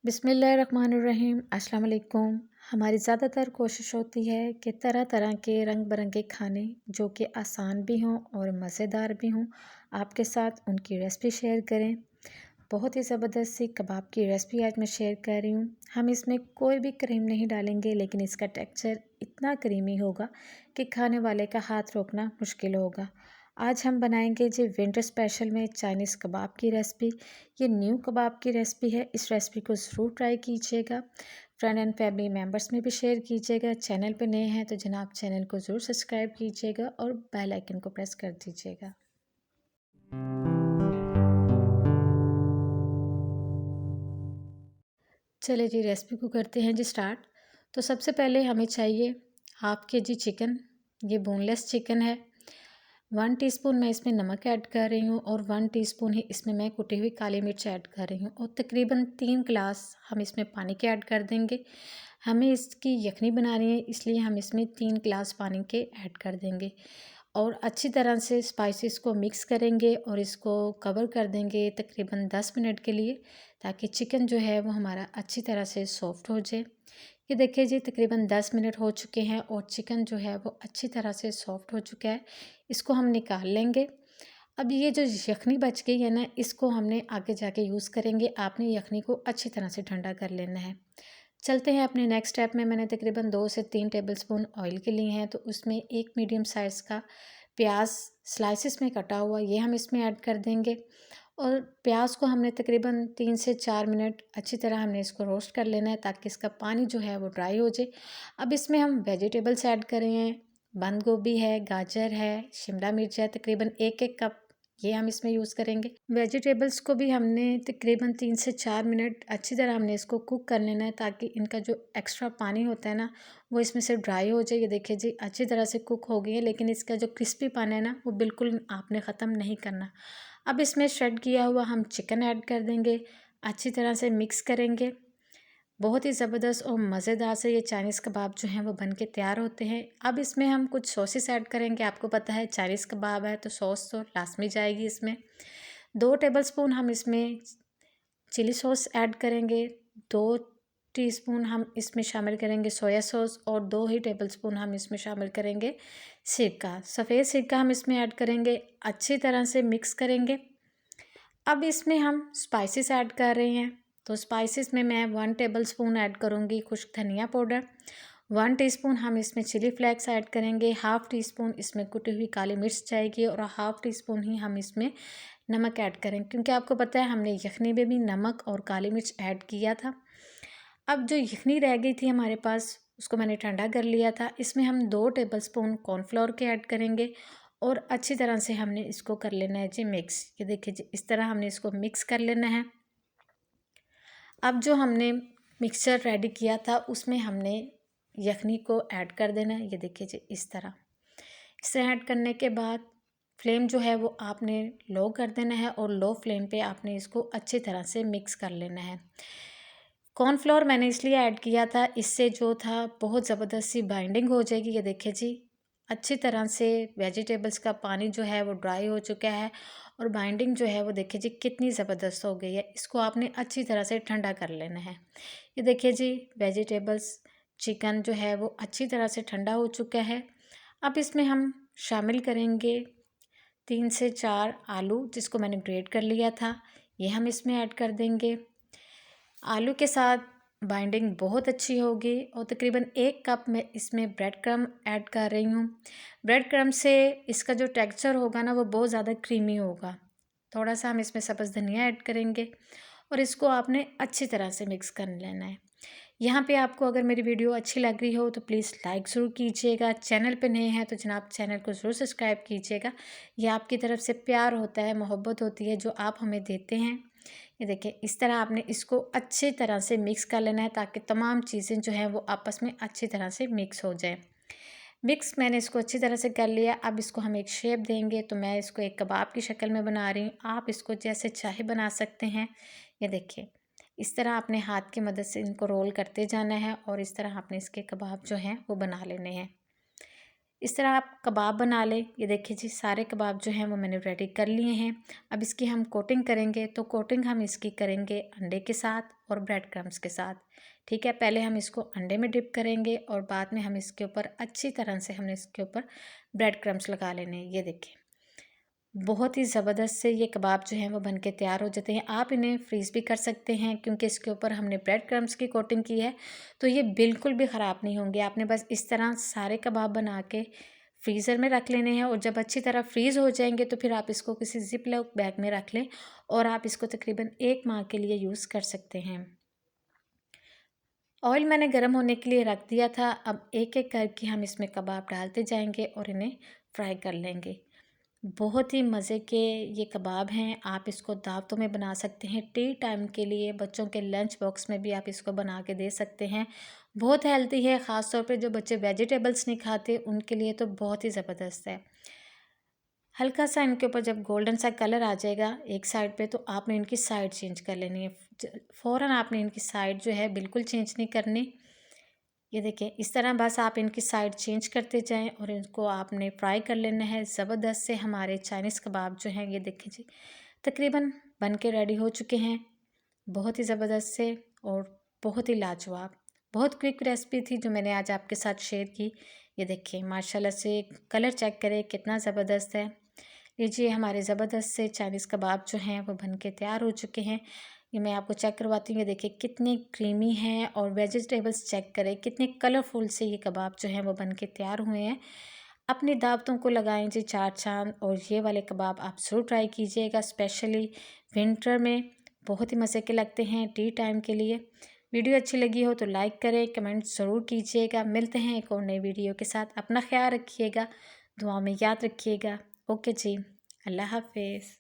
बिस्मिल्लाहिर्रहमानिर्रहीम। अस्सलाम वालेकुम। हमारी ज़्यादातर कोशिश होती है कि तरह तरह के रंग बिरंगे खाने जो कि आसान भी हों और मज़ेदार भी हों, आपके साथ उनकी रेसिपी शेयर करें। बहुत ही ज़बरदस्त सी कबाब की रेसिपी आज मैं शेयर कर रही हूँ। हम इसमें कोई भी क्रीम नहीं डालेंगे, लेकिन इसका टेक्सचर इतना क्रीमी होगा कि खाने वाले का हाथ रोकना मुश्किल होगा। आज हम बनाएंगे जी विंटर स्पेशल में चाइनीज़ कबाब की रेसिपी। ये न्यू कबाब की रेसिपी है। इस रेसिपी को ज़रूर ट्राई कीजिएगा। फ्रेंड एंड फैमिली मेम्बर्स में भी शेयर कीजिएगा। चैनल पे नए हैं तो जनाब चैनल को ज़रूर सब्सक्राइब कीजिएगा और बेल आइकन को प्रेस कर दीजिएगा। चलिए जी रेसिपी को करते हैं जी स्टार्ट। तो सबसे पहले हमें चाहिए हाफ़ के जी चिकन। ये बोनलेस चिकन है। 1 टीस्पून मैं इसमें नमक ऐड कर रही हूँ और 1 टीस्पून ही इसमें मैं कुटी हुई काली मिर्च ऐड कर रही हूँ और तकरीबन 3 गिलास हम इसमें पानी के ऐड कर देंगे। हमें इसकी यखनी बनानी है, इसलिए हम इसमें 3 गिलास पानी के ऐड कर देंगे और अच्छी तरह से स्पाइसेस को मिक्स करेंगे और इसको कवर कर देंगे तकरीबन 10 मिनट के लिए, ताकि चिकन जो है वो हमारा अच्छी तरह से सॉफ्ट हो जाए। ये देखिए जी तकरीबन 10 मिनट हो चुके हैं और चिकन जो है वो अच्छी तरह से सॉफ्ट हो चुका है। इसको हम निकाल लेंगे। अब ये जो यखनी बच गई है ना, इसको हमने आगे जाके यूज़ करेंगे। आपने यखनी को अच्छी तरह से ठंडा कर लेना है। चलते हैं अपने नेक्स्ट स्टेप में। मैंने तकरीबन 2 से 3 टेबलस्पून ऑयल के लिए हैं, तो उसमें एक मीडियम साइज़ का प्याज स्लाइसिस में कटा हुआ ये हम इसमें ऐड कर देंगे और प्याज को हमने तकरीबन 3 से 4 मिनट अच्छी तरह हमने इसको रोस्ट कर लेना है, ताकि इसका पानी जो है वो ड्राई हो जाए। अब इसमें हम वेजिटेबल्स ऐड कर रहे हैं। बंद गोभी है, गाजर है, शिमला मिर्च है, तकरीबन 1-1 कप ये हम इसमें यूज़ करेंगे। वेजिटेबल्स को भी हमने तकरीबन 3 से 4 मिनट अच्छी तरह हमने इसको कुक कर लेना है, ताकि इनका जो एक्स्ट्रा पानी होता है ना वो इसमें से ड्राई हो जाए। ये देखिए जी अच्छी तरह से कुक हो गई है, लेकिन इसका जो क्रिस्पी पानी है ना वो बिल्कुल आपने ख़त्म नहीं करना। अब इसमें श्रेड किया हुआ हम चिकन ऐड कर देंगे, अच्छी तरह से मिक्स करेंगे। बहुत ही ज़बरदस्त और मज़ेदार से ये चाइनीज़ कबाब जो हैं वो बन के तैयार होते हैं। अब इसमें हम कुछ सॉसेस ऐड करेंगे। आपको पता है चाइनीज़ कबाब है तो सॉस तो लाज़मी जाएगी इसमें। 2 टेबलस्पून हम इसमें चिली सॉस ऐड करेंगे। 2 टीस्पून हम इसमें शामिल करेंगे सोया सॉस और 2 ही टेबलस्पून हम इसमें शामिल करेंगे सिरका। सफ़ेद सिरका हम इसमें ऐड करेंगे, अच्छी तरह से मिक्स करेंगे। अब इसमें हम स्पाइसेस ऐड कर रहे हैं। तो स्पाइसेस में मैं 1 टेबलस्पून ऐड करूँगी खुश्क धनिया पाउडर। 1 टीस्पून हम इसमें चिली फ्लेक्स ऐड करेंगे। हाफ़ टी स्पून इसमें कुटी हुई काली मिर्च जाएगी और हाफ़ टी स्पून ही हम इसमें नमक ऐड करेंगे, क्योंकि आपको पता है हमने यखनी में भी नमक और काली मिर्च ऐड किया था। अब जो यखनी रह गई थी हमारे पास, उसको मैंने ठंडा कर लिया था। इसमें हम 2 टेबलस्पून कॉर्नफ्लोर के ऐड करेंगे और अच्छी तरह से हमने इसको कर लेना है जी मिक्स। ये देखिए जी इस तरह हमने इसको मिक्स कर लेना है। अब जो हमने मिक्सचर रेडी किया था उसमें हमने यखनी को ऐड कर देना है। ये देखिए जी इस तरह ऐड करने के बाद फ्लेम जो है वो आपने लो कर देना है और लो फ्लेम पे आपने इसको अच्छी तरह से मिक्स कर लेना है। कॉर्नफ्लोर मैंने इसलिए ऐड किया था, इससे जो था बहुत ज़बरदस्त सी बाइंडिंग हो जाएगी। ये देखिए जी अच्छी तरह से वेजिटेबल्स का पानी जो है वो ड्राई हो चुका है और बाइंडिंग जो है वो देखिए जी कितनी ज़बरदस्त हो गई है। इसको आपने अच्छी तरह से ठंडा कर लेना है। ये देखिए जी वेजिटेबल्स चिकन जो है वो अच्छी तरह से ठंडा हो चुका है। अब इसमें हम शामिल करेंगे 3 से 4 आलू, जिसको मैंने ग्रेट कर लिया था, ये हम इसमें ऐड कर देंगे। आलू के साथ बाइंडिंग बहुत अच्छी होगी और तकरीबन 1 कप मैं इसमें ब्रेड क्रम्ब ऐड कर रही हूँ। ब्रेड क्रम्ब से इसका जो टेक्सचर होगा ना वो बहुत ज़्यादा क्रीमी होगा। थोड़ा सा हम इसमें सब्ज़ धनिया ऐड करेंगे और इसको आपने अच्छी तरह से मिक्स कर लेना है। यहाँ पे आपको अगर मेरी वीडियो अच्छी लग रही हो तो प्लीज़ लाइक ज़रूर कीजिएगा। चैनल पे नए हैं तो जनाब चैनल को ज़रूर सब्सक्राइब कीजिएगा। ये आपकी तरफ से प्यार होता है, मोहब्बत होती है जो आप हमें देते हैं। ये देखिए इस तरह आपने इसको अच्छी तरह से मिक्स कर लेना है, ताकि तमाम चीज़ें जो हैं वो आपस में अच्छी तरह से मिक्स हो जाए। मिक्स मैंने इसको अच्छी तरह से कर लिया। अब इसको हम एक शेप देंगे, तो मैं इसको एक कबाब की शक्ल में बना रही हूँ। आप इसको जैसे चाहे बना सकते हैं। ये देखिए इस तरह अपने हाथ की मदद से इनको रोल करते जाना है और इस तरह आपने इसके कबाब जो हैं वो बना लेने हैं। इस तरह आप कबाब बना लें। ये देखिए जी, सारे कबाब जो हैं वो मैंने रेडी कर लिए हैं। अब इसकी हम कोटिंग करेंगे, तो कोटिंग हम इसकी करेंगे अंडे के साथ और ब्रेड क्रम्स के साथ। ठीक है, पहले हम इसको अंडे में डिप करेंगे और बाद में हम इसके ऊपर अच्छी तरह से हमने इसके ऊपर ब्रेड क्रम्स लगा लेने हैं। ये देखिए, बहुत ही ज़बरदस्त से ये कबाब जो हैं वो बन के तैयार हो जाते हैं। आप इन्हें फ्रीज़ भी कर सकते हैं, क्योंकि इसके ऊपर हमने ब्रेड क्रम्स की कोटिंग की है, तो ये बिल्कुल भी ख़राब नहीं होंगे। आपने बस इस तरह सारे कबाब बना के फ्रीज़र में रख लेने हैं और जब अच्छी तरह फ्रीज़ हो जाएंगे तो फिर आप इसको किसी जिप लॉक बैग में रख लें और आप इसको तकरीबन 1 माह के लिए यूज़ कर सकते हैं। ऑयल मैंने गर्म होने के लिए रख दिया था। अब एक एक करके हम इसमें कबाब डालते जाएंगे और इन्हें फ्राई कर लेंगे। बहुत ही मज़े के ये कबाब हैं। आप इसको दावतों में बना सकते हैं, टी टाइम के लिए, बच्चों के लंच बॉक्स में भी आप इसको बना के दे सकते हैं। बहुत हेल्दी है, ख़ास तौर पे जो बच्चे वेजिटेबल्स नहीं खाते उनके लिए तो बहुत ही ज़बरदस्त है। हल्का सा इनके ऊपर जब गोल्डन सा कलर आ जाएगा एक साइड पे, तो आपने इनकी साइड चेंज कर लेनी है। फ़ौरन आपने इनकी साइड जो है बिल्कुल चेंज नहीं करनी। ये देखिए, इस तरह बस आप इनकी साइड चेंज करते जाएं और इनको आपने फ्राई कर लेना है। ज़बरदस्त से हमारे चाइनीज़ कबाब जो हैं, ये देखिए जी, तकरीबन बन के रेडी हो चुके हैं। बहुत ही ज़बरदस्त से और बहुत ही लाजवाब, बहुत क्विक रेसिपी थी जो मैंने आज आपके साथ शेयर की। ये देखिए, माशाल्लाह से कलर चेक करें कितना ज़बरदस्त है। लीजिए, हमारे ज़बरदस्त से चाइनीज़ कबाब जो हैं वो बन के तैयार हो चुके हैं। ये मैं आपको चेक करवाती हूँ। ये देखिए कितने क्रीमी हैं और वेजिटेबल्स चेक करें कितने कलरफुल से ये कबाब जो हैं वो बन के तैयार हुए हैं। अपनी दावतों को लगाएं जी चार चांद, और ये वाले कबाब आप ज़रूर ट्राई कीजिएगा, स्पेशली विंटर में बहुत ही मज़े के लगते हैं टी टाइम के लिए। वीडियो अच्छी लगी हो तो लाइक करें, कमेंट ज़रूर कीजिएगा। मिलते हैं एक और नई वीडियो के साथ। अपना ख्याल रखिएगा, दुआ में याद रखिएगा। ओके जी, अल्लाह हाफिज़।